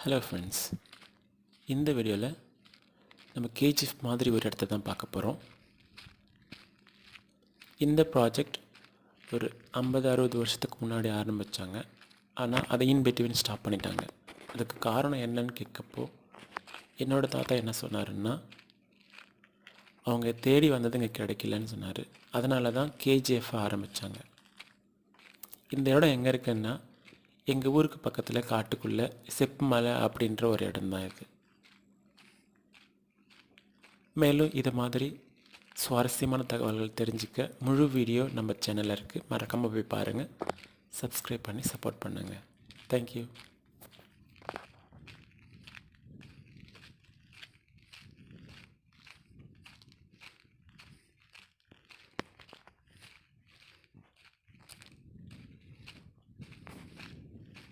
Hello friends, இந்த வீடியோவில் நம்ம கேஜிஎஃப் மாதிரி ஒரு இடத்த தான் பார்க்க போகிறோம். இந்த ப்ராஜெக்ட் ஒரு 50-60 வருஷத்துக்கு முன்னாடி ஆரம்பித்தாங்க. ஆனால் அதை இன் பிட்வீன் ஸ்டாப் பண்ணிட்டாங்க. அதுக்கு காரணம் என்னன்னு கேட்கப்போ என்னோடய தாத்தா என்ன சொன்னாருன்னா, அவங்க தேடி வந்தது இங்கே கிடைக்கலன்னு சொன்னார். அதனால தான் கேஜிஎஃப் ஆரம்பித்தாங்க. இந்த இடம் எங்கே இருக்குன்னா, எங்கள் ஊருக்கு பக்கத்தில் காட்டுக்குள்ளே செப்மலை அப்படின்ற ஒரு இடம்தான் இது. மேலும் இது மாதிரி சுவாரஸ்யமான தகவல்கள் தெரிஞ்சுக்க முழு வீடியோ நம்ம சேனலில் இருக்குது. மறக்காமல் போய் பாருங்கள், சப்ஸ்கிரைப் பண்ணி சப்போர்ட் பண்ணுங்கள். தேங்க்யூ.